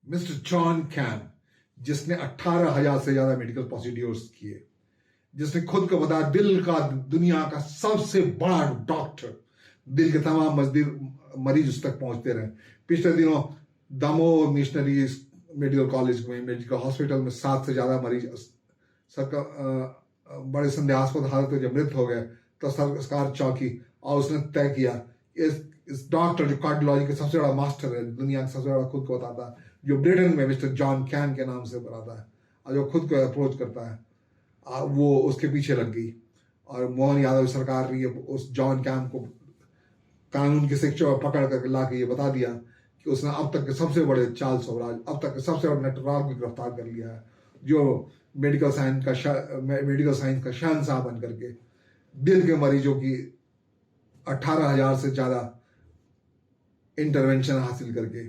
Mister John cam, जिसने 18,000 से ज्यादा मेडिकल प्रोसीड्योर्स किए, जिसने खुद को बताया दिल का दुनिया का सबसे बड़ा डॉक्टर, दिल के तमाम मरीज उस तक पहुंचते रहे। पिछले दिनों दामोह मिशनरी मेडिकल कॉलेज में, मेडिकल हॉस्पिटल में 7 से ज्यादा मरीज बड़े संदेहास्पद हालत में जब मृत हो गए तो सरकार चौंकी और उसने तय किया इस डॉक्टर जो कार्डियोलॉजी का सबसे बड़ा मास्टर है, दुनिया का सबसे बड़ा खुद को बताता है, जो ब्रिटेन में मिस्टर जॉन कैम के नाम से बनाता है और जो खुद को अप्रोच करता है, वो उसके पीछे लग गई। और मोहन यादव सरकार ने उस जॉन कैम को कानून की शिक्षा में पकड़ करके ला के ये बता दिया कि उसने अब तक के सबसे बड़े चाल स्वराज, अब तक के सबसे बड़े नटराज को गिरफ्तार कर लिया है, जो मेडिकल साइंस का शहंशाह बन करके दिल के मरीजों की 18,000 से ज्यादा इंटरवेंशन हासिल करके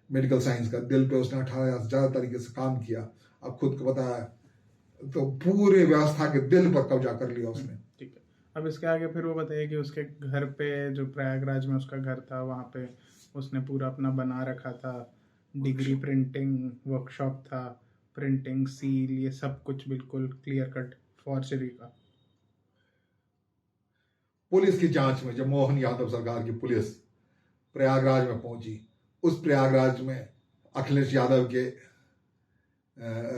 मेडिकल साइंस का दिल पे उसने 18,000 से ज्यादा तरीके से काम किया। अब खुद को पता है तो पूरे व्यवस्था के दिल पर कब्जा कर लिया उसने। ठीक है, अब इसके आगे फिर वो बताइए कि उसके घर पे जो प्रयागराज में उसका घर था, वहाँ पे उसने पूरा अपना बना रखा था, डिग्री प्रिंटिंग वर्कशॉप था, प्रिंटिंग सील, ये सब कुछ बिल्कुल क्लियर कट फॉर्जरी का। पुलिस की जांच में जब मोहन यादव सरकार की पुलिस प्रयागराज में पहुंची, उस प्रयागराज में अखिलेश यादव के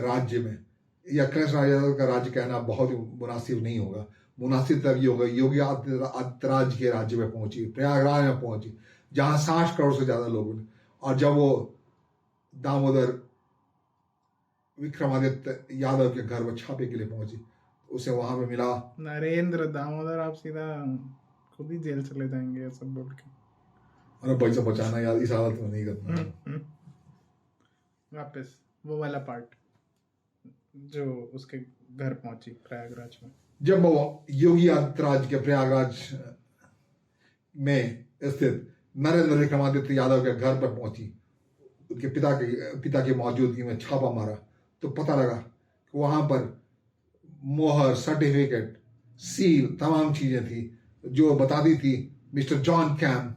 राज्य में, या अखिलेश यादव का राज्य कहना बहुत ही मुनासिब नहीं होगा, मुनासिब तब ये होगा योगी आदित्यनाथ के राज्य में पहुंची, प्रयागराज में पहुंची, जहां 60 करोड़ से ज्यादा लोगों ने। और जब वो दामोदर विक्रमादित्य यादव के घर में छापे के लिए पहुंची, उसे वहां पे मिला नरेंद्र दामोदर, आप सीधा खुद ही जेल चले जाएंगे ये सब बोल के। अरे पैसा बचाना यार, इस हालत में नहीं करना। वापस वो वाला पार्ट जो उसके घर पहुंची प्रयागराज में, जब वो योगी आदित्यनाथ के प्रयागराज में स्थित नरेंद्र विक्रमादित्य यादव के घर पर पहुंची, उनके पिता की मौजूदगी में छापा मारा, तो पता लगा कि वहां पर मोहर, सर्टिफिकेट, सील, तमाम चीजें थी जो बताती थी मिस्टर जॉन कैम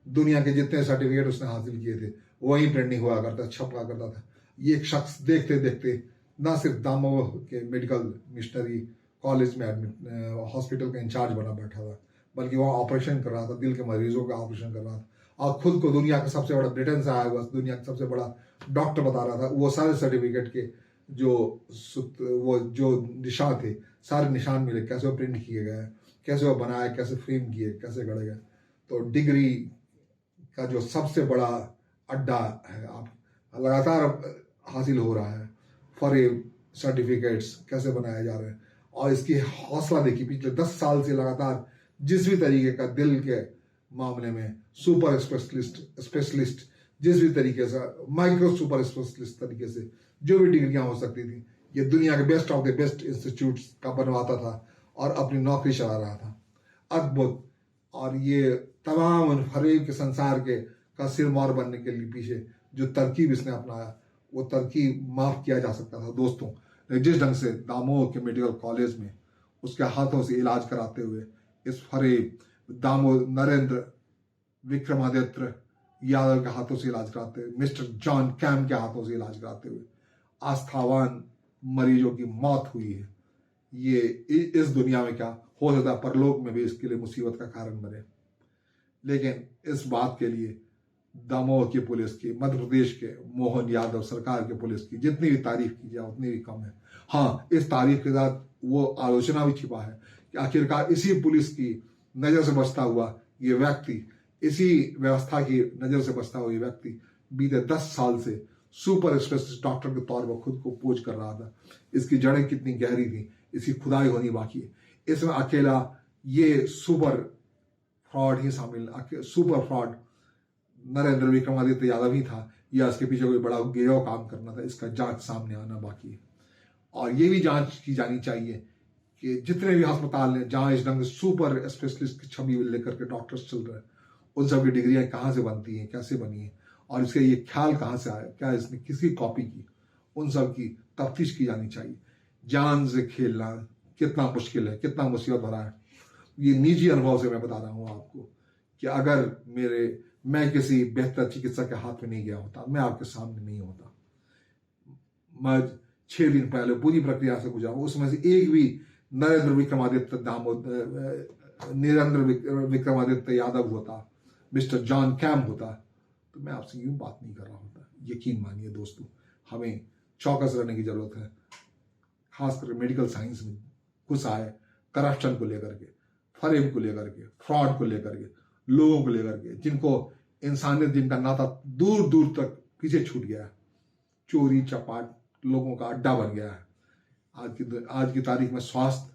दुनिया के जितने सर्टिफिकेट उसने हासिल किए थे वही प्रिंटिंग हुआ करता, छपा करता था। ये एक शख्स देखते देखते न सिर्फ दामोह के मेडिकल मिशनरी कॉलेज में एडमिट हॉस्पिटल का इंचार्ज बना बैठा था, बल्कि वह ऑपरेशन कर रहा था, दिल के मरीजों का ऑपरेशन कर रहा था, और खुद को दुनिया का सबसे बड़ा, ब्रिटेन से आया हुआ दुनिया का सबसे बड़ा डॉक्टर बता रहा था। वो सारे सर्टिफिकेट के जो निशान थे, सारे निशान मिले, कैसे वो प्रिंट किए गए, कैसे वो बनाए, कैसे फ्रेम किए, कैसे गढ़े गए। तो डिग्री का जो सबसे बड़ा अड्डा है, आप लगातार हासिल हो रहा है, फॉर सर्टिफिकेट्स कैसे बनाए जा रहे हैं। और इसकी हौसला देखिए, पिछले 10 साल से लगातार जिस भी तरीके का दिल के मामले में सुपर स्पेशलिस्ट, जिस भी तरीके से माइक्रो सुपर स्पेशलिस्ट तरीके से जो भी डिग्रियां हो सकती थी, ये दुनिया के best of the best institute का बनवाता था और अपनी नौकरी चला रहा था। अद्भुत। और ये तमाम फरेब के संसार के का सिरमौर बनने के लिए पीछे जो तरकीब इसने अपनाया, वो तरकीब माफ किया जा सकता था दोस्तों। जिस ढंग से दामोह के मेडिकल कॉलेज में उसके हाथों से इलाज कराते हुए इस फरेब नरेंद्र विक्रमादित्य यादव के हाथों से इलाज कराते हुए, मिस्टर जॉन कैम के हाथों से इलाज कराते हुए आस्थावान मरीजों की मौत हुई है। ये इस दुनिया में क्या हो सकता है, परलोक में भी इसके लिए मुसीबत का कारण बने। लेकिन इस बात के लिए दामोह की पुलिस की, मध्य प्रदेश के मोहन यादव सरकार की पुलिस की जितनी भी तारीफ की जाए उतनी भी कम है। हाँ, इस तारीफ के साथ वो आलोचना भी छिपा है कि आखिरकार इसी पुलिस की नजर से बचता हुआ ये व्यक्ति, इसी व्यवस्था की नजर से बचता हुआ ये व्यक्ति बीते 10 साल से सुपर स्पेशलिस्ट डॉक्टर के तौर पर खुद को पोज कर रहा था। इसकी जड़ें कितनी गहरी थी, इसकी खुदाई होनी बाकी है। इसमें अकेला ये सुपर फ्रॉड ही शामिल, सुपर फ्रॉड नरेंद्र विक्रमादित्य यादव ही था, या इसके पीछे कोई बड़ा गिरोह काम करना था, इसका जांच सामने आना बाकी है। और ये भी जांच की जानी चाहिए कि जितने भी अस्पताल हैं जहां इस ढंग से सुपर स्पेशलिस्ट की छवि लेकर के डॉक्टर्स चल रहे हैं, उन सब की डिग्रियां कहाँ से बनती हैं, कैसे बनी है, और इसके ये ख्याल कहाँ से आया, क्या इसने किसकी कॉपी की, उन सब की तफ्तीश की जानी चाहिए। जान से खेलना कितना मुश्किल है, कितना मुसीबत भरा है। ये निजी अनुभव से मैं बता रहा हूं आपको कि अगर मेरे मैं किसी बेहतर चिकित्सक के हाथ में नहीं गया होता, मैं आपके सामने नहीं होता। मैं 6 दिन पहले पूरी प्रक्रिया से गुजरा, उसमें से एक भी नरेंद्र विक्रमादित्य यादव होता, मिस्टर जॉन कैम होता, तो मैं आपसे यूं बात नहीं कर रहा होता। यकीन मानिए दोस्तों, हमें चौकस रहने की जरूरत है, खासकर मेडिकल साइंस में घुस आए करप्शन को लेकर के, फरेब को लेकर के, फ्रॉड को लेकर के, लोगों को लेकर के, जिनको इंसानियत, जिनका नाता दूर दूर तक पीछे छूट गया है। चोरी चपाट लोगों का अड्डा बन गया है। आज की तारीख में स्वास्थ्य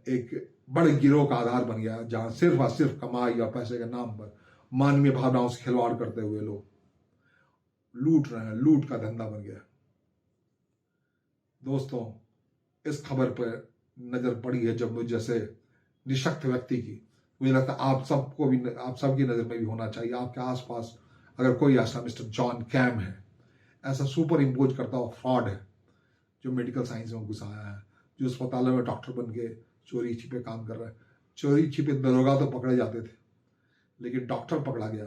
एक बड़े गिरोह का आधार बन गया है, जहां सिर्फ और सिर्फ कमाई या पैसे के नाम पर मानवीय भावनाओं से खिलवाड़ करते हुए लोग लूट रहे हैं। लूट का धंधा बन गया। दोस्तों, इस खबर पर नजर पड़ी है जब मुझ जैसे निशक्त व्यक्ति की, मुझे लगता है आप सबकी नजर में भी होना चाहिए। आपके आसपास अगर कोई ऐसा मिस्टर जॉन कैम है, ऐसा सुपर इम्पोज करता हुआ फ्रॉड है, जो मेडिकल साइंस में घुस आया है, जो अस्पतालों में डॉक्टर बन के चोरी छिपे काम कर रहा है। चोरी छिपे दरोगा तो पकड़े जाते थे, लेकिन डॉक्टर पकड़ा गया,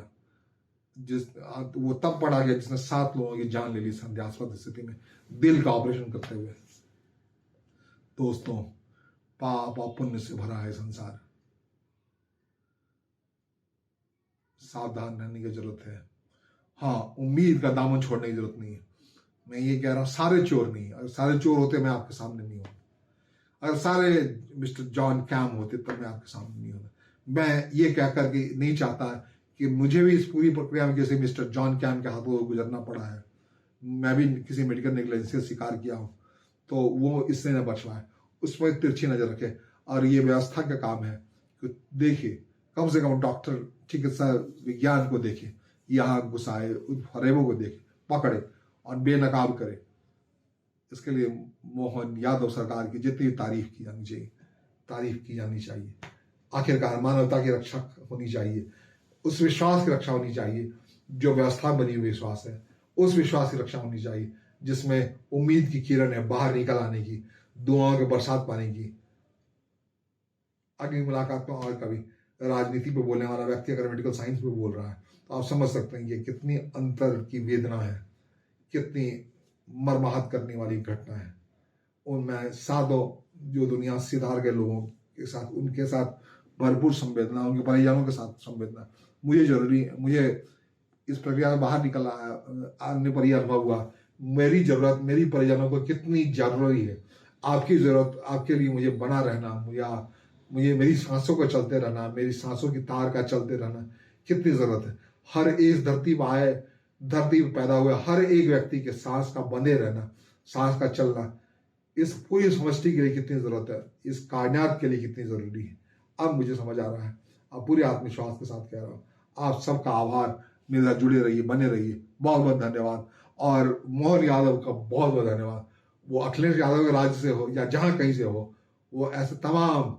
वो तब पकड़ा गया जिसने 7 लोगों की जान ले ली संदेहास्पद स्थिति में, दिल का ऑपरेशन करते हुए। दोस्तों, पाप और पुण्य से भरा है संसार, सावधान रहने की जरूरत है। हाँ, उम्मीद का दामन छोड़ने की जरूरत नहीं है। मैं ये कह रहा हूं, सारे चोर नहीं, अगर सारे चोर होते मैं आपके सामने नहीं होता, अगर सारे मिस्टर जॉन कैम होते तब मैं आपके सामने नहीं होता। मैं ये कह करके नहीं चाहता कि मुझे भी इस पूरी प्रक्रिया में जैसे मिस्टर जॉन कैम के हाथों गुजरना पड़ा है, मैं भी किसी मेडिकल नेग्लिजेंस का शिकार किया हूं, तो वो इससे न बच पाए, उस पर तिरछी नजर रखे। और ये व्यवस्था का काम है कि देखिए, कम से कम डॉक्टर चिकित्सा विज्ञान को देखे, यहाँ घुसाए, उन फरेबों को देखे, पकड़े और बेनकाब करे। इसके लिए मोहन यादव सरकार की जितनी तारीफ की जानी चाहिए। आखिरकार मानवता की रक्षा होनी चाहिए, उस विश्वास की रक्षा होनी चाहिए जो व्यवस्था बनी हुई विश्वास है, उस विश्वास की रक्षा होनी चाहिए जिसमें उम्मीद की किरण है बाहर निकल आने की, दुआओं के बरसात पाने की। अगली मुलाकात में और कभी राजनीति पे बोलने वाला व्यक्ति अगर मेडिकल साइंस पे बोल रहा है, तो आप समझ सकते हैं ये कितनी अंतर की वेदना है, कितनी मर्माहत करने वाली घटना है। और मैं साधो जो दुनिया से सिधार गए लोगों के साथ, उनके साथ भरपूर संवेदना, उनके परिजनों के साथ संवेदना मुझे इस प्रक्रिया में बाहर निकल आने पर यह अनुभव हुआ, मेरी जरूरत, मेरी परिजनों को कितनी जरूरी है। आपकी जरूरत, आपके लिए मुझे बना रहना, मुझे मेरी सांसों को चलते रहना, मेरी सांसों की तार का चलते रहना कितनी जरूरत है। हर इस धरती पर आए, धरती पर पैदा हुए हर एक व्यक्ति के सांस का बंधे रहना, सांस का चलना, इस पूरी समष्टि के लिए कितनी जरूरत है, इस कायनात के लिए कितनी जरूरी है, अब मुझे समझ आ रहा है। अब पूरे आत्मविश्वास के साथ कह रहा हूँ, आप सबका आभार, मेरे साथ जुड़े रहिए, बने रहिए, बहुत बहुत धन्यवाद। और मोहन यादव का बहुत बहुत धन्यवाद। वो अखिलेश यादव के राज्य से हो या जहां कहीं से हो, वो ऐसे तमाम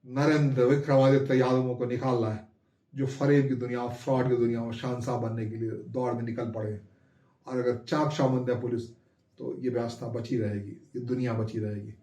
नरेंद्र विक्रमादित्य यादवों को निकाल रहा है जो फरेब की दुनिया, फ्रॉड की दुनिया में शहंशाह बनने के लिए दौड़ में निकल पड़े। और अगर चाक चौबंद है पुलिस, तो ये व्यवस्था बची रहेगी, ये दुनिया बची रहेगी।